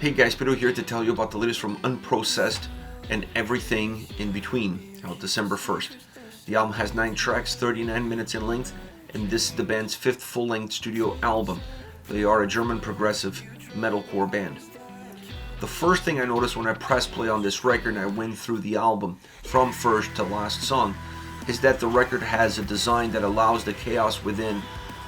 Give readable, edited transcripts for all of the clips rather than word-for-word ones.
Hey guys, Pedro here to tell you about the latest from Unprocessed and everything in between, out December 1st. The album has 9 tracks, 39 minutes in length, and this is the band's 5th full-length studio album. They are a German progressive metalcore band. The first thing I noticed when I pressed play on this record and I went through the album from first to last song is that the record has a design that allows the chaos within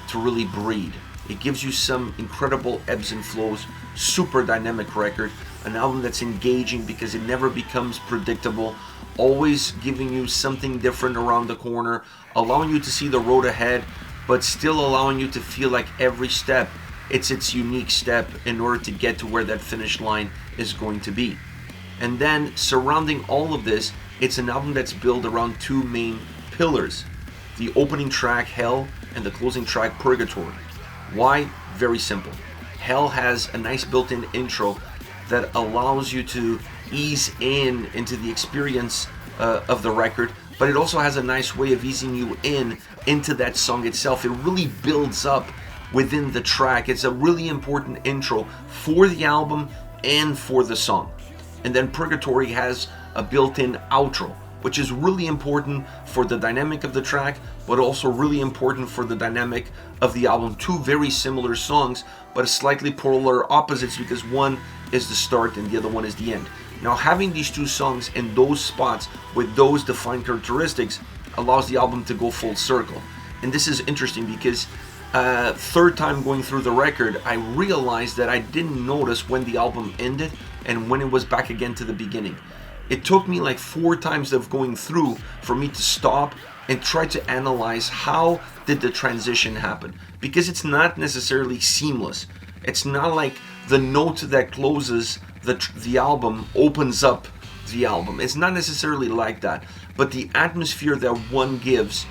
to really breathe. It gives you some incredible ebbs and flows, super dynamic record, an album that's engaging because it never becomes predictable, always giving you something different around the corner, allowing you to see the road ahead, but still allowing you to feel like every step, it's its unique step in order to get to where that finish line is going to be. And then surrounding all of this, it's an album that's built around 2 main pillars: the opening track, Hell, and the closing track, Purgatory. Why? Very simple. Hell has a nice built-in intro that allows you to ease into the experience of the record, but it also has a nice way of easing you into that song itself. It really builds up within the track. It's a really important intro for the album and for the song. And then Purgatory has a built-in outro, which is really important for the dynamic of the track, but also really important for the dynamic of the album. 2 very similar songs, but slightly polar opposites because one is the start and the other one is the end. Now, having these 2 songs in those spots with those defined characteristics allows the album to go full circle. And this is interesting because third time going through the record, I realized that I didn't notice when the album ended and when it was back again to the beginning. It took me like 4 times of going through for me to stop and try to analyze how did the transition happen, because it's not necessarily seamless. It's not like the note that closes the album opens up the album. It's not necessarily like that, but the atmosphere that one gives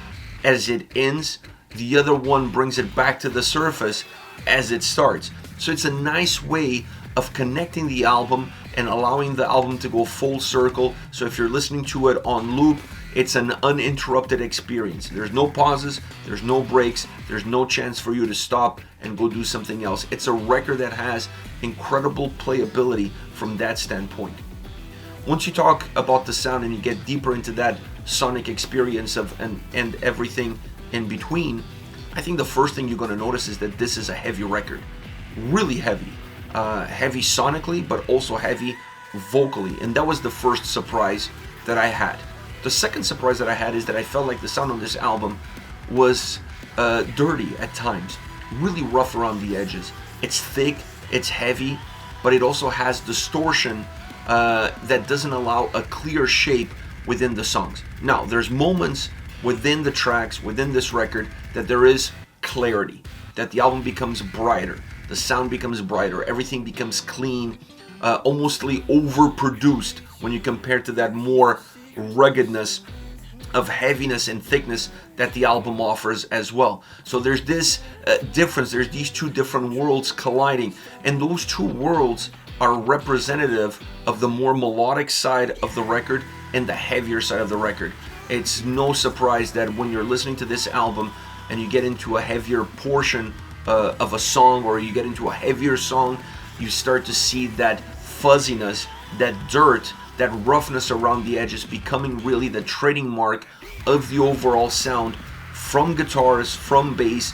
as it ends, the other one brings it back to the surface as it starts. So it's a nice way of connecting the album and allowing the album to go full circle. So if you're listening to it on loop, it's an uninterrupted experience. There's no pauses, there's no breaks, there's no chance for you to stop and go do something else. It's a record that has incredible playability from that standpoint. Once you talk about the sound and you get deeper into that sonic experience of and everything in between, I think the first thing you're going to notice is that this is a heavy record. Really heavy. Heavy sonically, but also heavy vocally. And that was the first surprise that I had. The second surprise that I had is that I felt like the sound on this album was dirty at times. Really rough around the edges. It's thick, it's heavy, but it also has distortion that doesn't allow a clear shape within the songs. Now, there's moments within the tracks, within this record, that there is clarity, that the album becomes brighter, the sound becomes brighter, everything becomes clean, almostly overproduced when you compare to that more ruggedness of heaviness and thickness that the album offers as well. So there's this difference, there's these 2 different worlds colliding, and those 2 worlds are representative of the more melodic side of the record and the heavier side of the record. It's no surprise that when you're listening to this album and you get into a heavier portion of a song, or you get into a heavier song, you start to see that fuzziness, that dirt, that roughness around the edges becoming really the trademark of the overall sound, from guitars, from bass,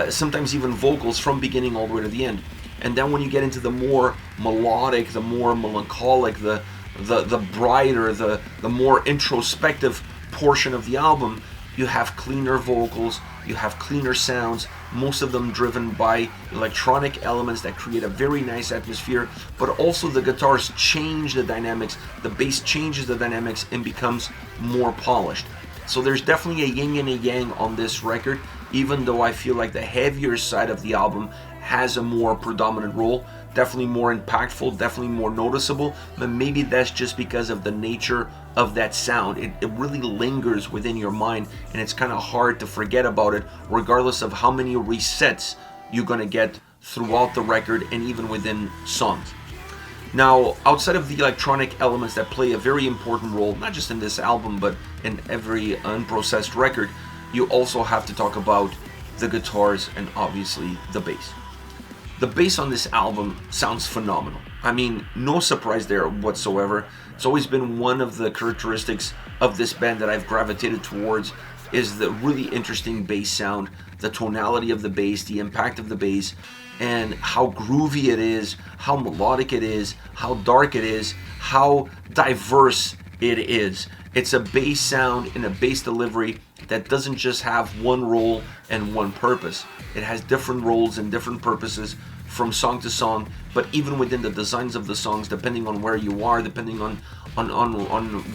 sometimes even vocals, from beginning all the way to the end. And then when you get into the more melodic, the more melancholic, the brighter, the more introspective portion of the album, you have cleaner vocals, you have cleaner sounds, most of them driven by electronic elements that create a very nice atmosphere, but also the guitars change the dynamics, the bass changes the dynamics and becomes more polished. So there's definitely a yin and a yang on this record, even though I feel like the heavier side of the album has a more predominant role, definitely more impactful, definitely more noticeable, but maybe that's just because of the nature of that sound. It really lingers within your mind, and it's kind of hard to forget about it, regardless of how many resets you're gonna get throughout the record and even within songs. Now, outside of the electronic elements that play a very important role, not just in this album, but in every Unprocessed record, you also have to talk about the guitars and obviously the bass. The bass on this album sounds phenomenal. I mean, no surprise there whatsoever. It's always been one of the characteristics of this band that I've gravitated towards, is the really interesting bass sound, the tonality of the bass, the impact of the bass, and how groovy it is, how melodic it is, how dark it is, how diverse it is. It's a bass sound and a bass delivery that doesn't just have one role and one purpose. It has different roles and different purposes from song to song, but even within the designs of the songs, depending on where you are, depending on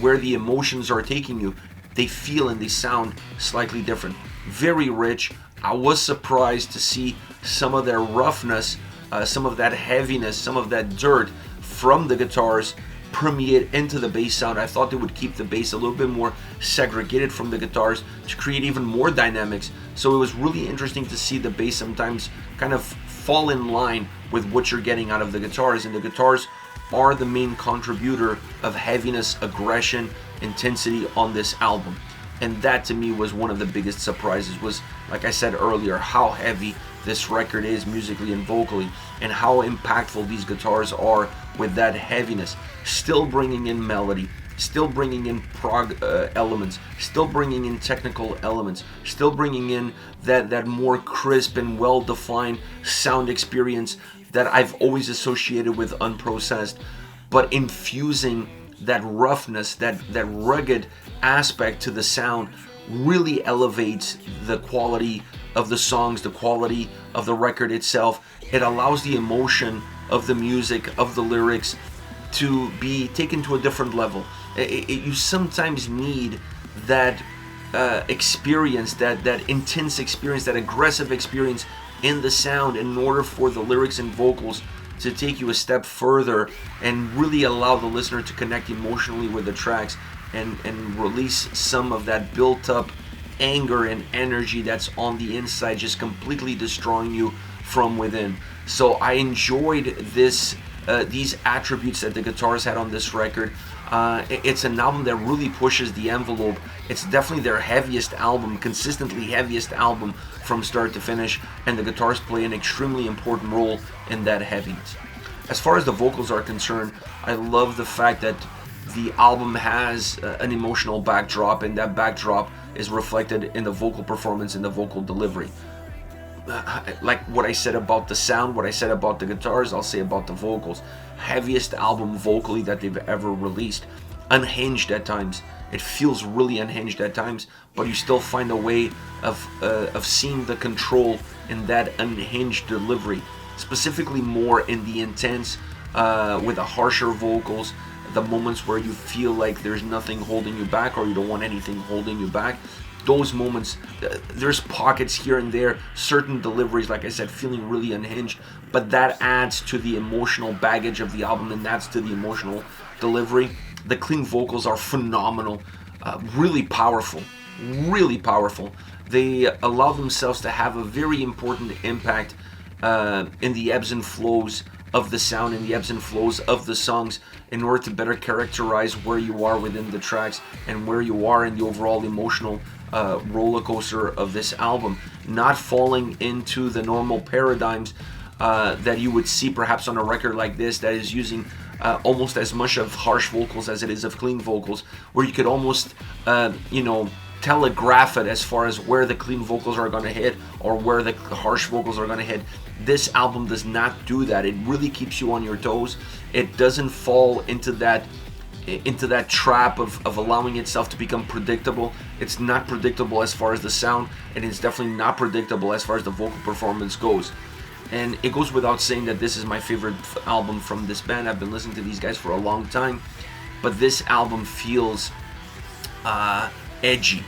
where the emotions are taking you, they feel and they sound slightly different. Very rich. I was surprised to see some of their roughness, some of that heaviness, some of that dirt from the guitars permeate into the bass sound. I thought they would keep the bass a little bit more segregated from the guitars to create even more dynamics. So it was really interesting to see the bass sometimes kind of fall in line with what you're getting out of the guitars, and the guitars are the main contributor of heaviness, aggression, intensity on this album. And that to me was one of the biggest surprises, was, like I said earlier, how heavy this record is musically and vocally, and how impactful these guitars are with that heaviness, still bringing in melody, still bringing in prog elements, still bringing in technical elements, still bringing in that more crisp and well-defined sound experience that I've always associated with Unprocessed, but infusing that roughness, that rugged aspect to the sound really elevates the quality of the songs, the quality of the record itself. It allows the emotion of the music, of the lyrics, to be taken to a different level. You sometimes need that experience, that intense experience, that aggressive experience in the sound in order for the lyrics and vocals to take you a step further and really allow the listener to connect emotionally with the tracks and release some of that built up anger and energy that's on the inside, just completely destroying you from within. So I enjoyed this these attributes that the guitars had on this record. It's an album that really pushes the envelope. It's definitely their heaviest album, consistently heaviest album from start to finish, and the guitars play an extremely important role in that heaviness. As far as the vocals are concerned, I love the fact that the album has an emotional backdrop, and that backdrop is reflected in the vocal performance and the vocal delivery. Like what I said about the sound, what I said about the guitars, I'll say about the vocals. Heaviest album vocally that they've ever released. Unhinged at times. It feels really unhinged at times, but you still find a way of seeing the control in that unhinged delivery. Specifically more in the intense, with the harsher vocals, the moments where you feel like there's nothing holding you back or you don't want anything holding you back. Those moments, there's pockets here and there, certain deliveries, like I said, feeling really unhinged, but that adds to the emotional baggage of the album, and that's to the emotional delivery. The clean vocals are phenomenal, really powerful, really powerful. They allow themselves to have a very important impact in the ebbs and flows of the sound, in the ebbs and flows of the songs, in order to better characterize where you are within the tracks and where you are in the overall emotional roller coaster of this album, not falling into the normal paradigms that you would see perhaps on a record like this that is using almost as much of harsh vocals as it is of clean vocals, where you could almost telegraph it as far as where the clean vocals are going to hit or where the harsh vocals are going to hit. This album does not do that. It really keeps you on your toes. It doesn't fall into that trap of allowing itself to become predictable. It's not predictable as far as the sound, and it's definitely not predictable as far as the vocal performance goes. And it goes without saying that this is my favorite album from this band. I've been listening to these guys for a long time, but this album feels edgy.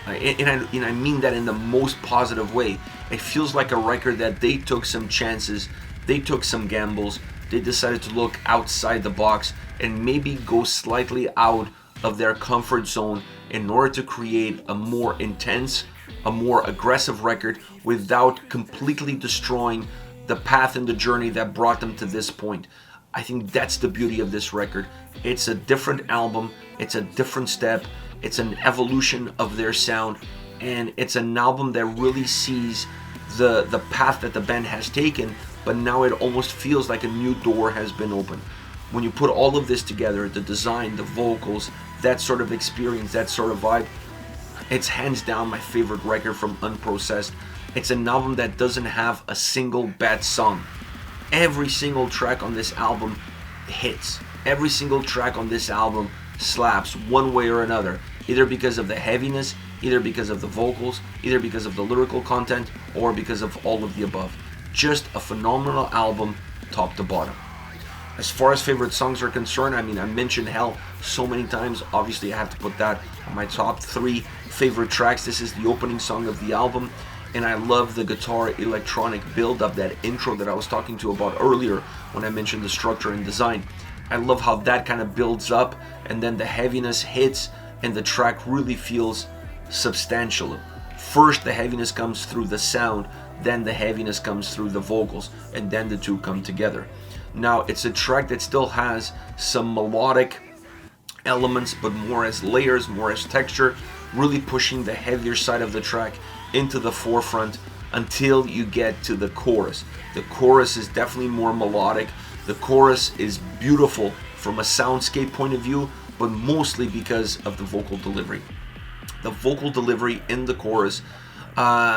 And I mean that in the most positive way. It feels like a record that they took some chances, they took some gambles, they decided to look outside the box and maybe go slightly out of their comfort zone in order to create a more intense, a more aggressive record without completely destroying the path and the journey that brought them to this point. I think that's the beauty of this record. It's a different album, it's a different step, it's an evolution of their sound, and it's an album that really sees the path that the band has taken but now it almost feels like a new door has been opened. When you put all of this together, the design, the vocals, that sort of experience, that sort of vibe, it's hands down my favorite record from Unprocessed. It's an album that doesn't have a single bad song. Every single track on this album hits. Every single track on this album slaps one way or another, either because of the heaviness, either because of the vocals, either because of the lyrical content, or because of all of the above. Just a phenomenal album, top to bottom. As far as favorite songs are concerned, I mean, I mentioned Hell so many times. Obviously, I have to put that on my top 3 favorite tracks. This is the opening song of the album, and I love the guitar electronic build-up, that intro that I was talking to about earlier when I mentioned the structure and design. I love how that kind of builds up, and then the heaviness hits, and the track really feels substantial. First, the heaviness comes through the sound, then the heaviness comes through the vocals, and then the two come together. Now, it's a track that still has some melodic elements, but more as layers, more as texture, really pushing the heavier side of the track into the forefront until you get to the chorus. The chorus is definitely more melodic. The chorus is beautiful from a soundscape point of view, but mostly because of the vocal delivery. The vocal delivery in the chorus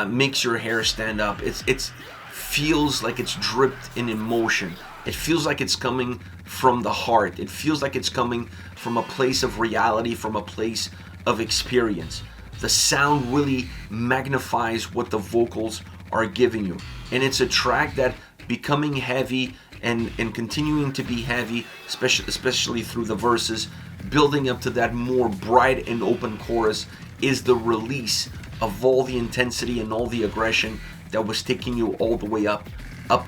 makes your hair stand up. It feels like it's dripped in emotion. It feels like it's coming from the heart. It feels like it's coming from a place of reality, from a place of experience. The sound really magnifies what the vocals are giving you. And it's a track that, becoming heavy and continuing to be heavy, especially through the verses, building up to that more bright and open chorus, is the release of all the intensity and all the aggression that was taking you all the way up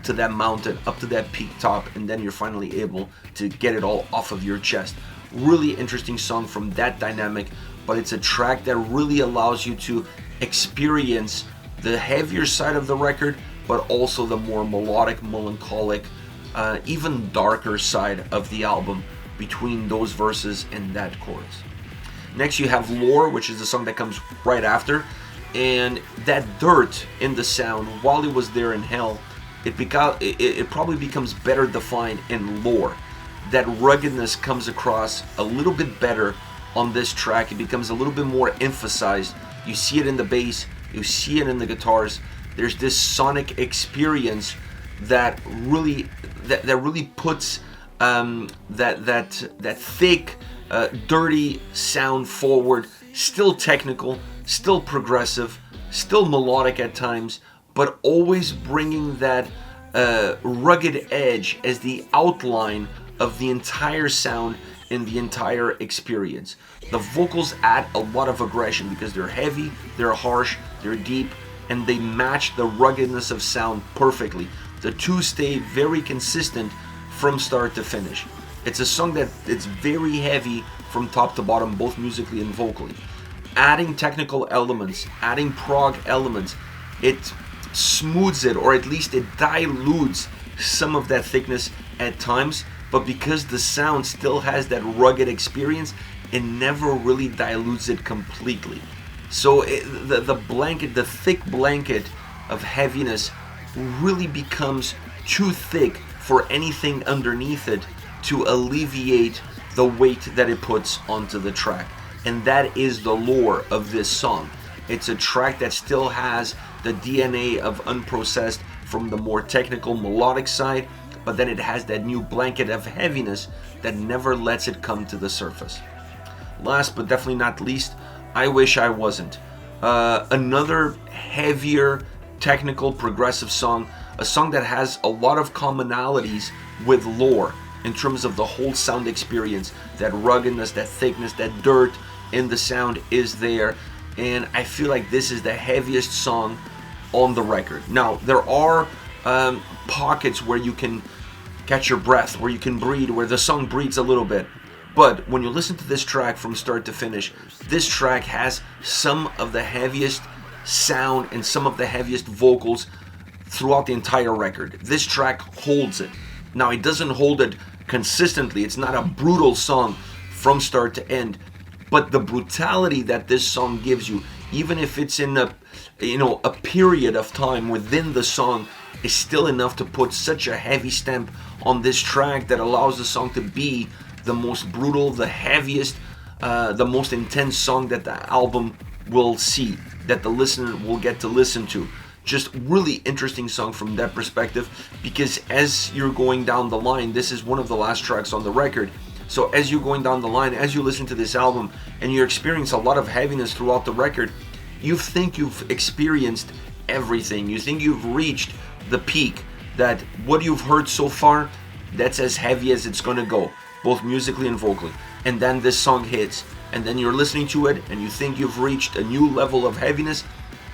to that mountain, up to that peak top, and then you're finally able to get it all off of your chest. Really interesting song from that dynamic, but it's a track that really allows you to experience the heavier side of the record, but also the more melodic, melancholic, even darker side of the album between those verses and that chorus. Next you have Lore, which is the song that comes right after, and that dirt in the sound, while it was there in Hell, it probably becomes better defined in Lore. That ruggedness comes across a little bit better on this track. It becomes a little bit more emphasized. You see it in the bass, you see it in the guitars. There's this sonic experience that really puts that thick, dirty sound forward. Still technical, still progressive, still melodic at times, but always bringing that rugged edge as the outline of the entire sound and the entire experience. The vocals add a lot of aggression because they're heavy, they're harsh, they're deep, and they match the ruggedness of sound perfectly. The two stay very consistent from start to finish. It's a song that it's very heavy from top to bottom, both musically and vocally. Adding technical elements, adding prog elements, it smooths it, or at least it dilutes some of that thickness at times, but because the sound still has that rugged experience, it never really dilutes it completely. So the thick blanket of heaviness really becomes too thick for anything underneath it to alleviate the weight that it puts onto the track. And that is the lore of this song. It's a track that still has the DNA of Unprocessed from the more technical melodic side, but then it has that new blanket of heaviness that never lets it come to the surface. Last but definitely not least, I Wish I Wasn't. Another heavier, technical, progressive song, a song that has a lot of commonalities with Lore in terms of the whole sound experience. That ruggedness, that thickness, that dirt in the sound is there, and I feel like this is the heaviest song on the record. Now, there are pockets where you can catch your breath, where you can breathe, where the song breathes a little bit. But when you listen to this track from start to finish, this track has some of the heaviest sound and some of the heaviest vocals throughout the entire record. This track holds it. Now, it doesn't hold it consistently. It's not a brutal song from start to end, but the brutality that this song gives you even if it's in a, a period of time within the song, is still enough to put such a heavy stamp on this track that allows the song to be the most brutal, the heaviest, the most intense song that the album will see, that the listener will get to listen to. Just really interesting song from that perspective, because as you're going down the line, this is one of the last tracks on the record. So as you're going down the line, as you listen to this album and you experience a lot of heaviness throughout the record, you think you've experienced everything. You think you've reached the peak, that what you've heard so far, that's as heavy as it's gonna go, both musically and vocally. And then this song hits, and then you're listening to it and you think you've reached a new level of heaviness,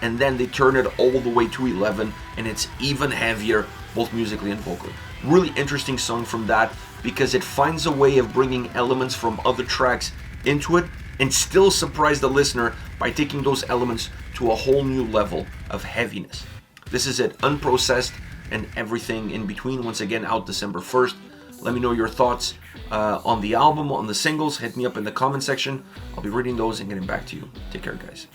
and then they turn it all the way to 11 and it's even heavier, both musically and vocally. Really interesting song from that, because it finds a way of bringing elements from other tracks into it and still surprise the listener by taking those elements to a whole new level of heaviness. This is it, Unprocessed and everything in between. Once again, out December 1st. Let me know your thoughts on the album, on the singles. Hit me up in the comment section. I'll be reading those and getting back to you. Take care, guys.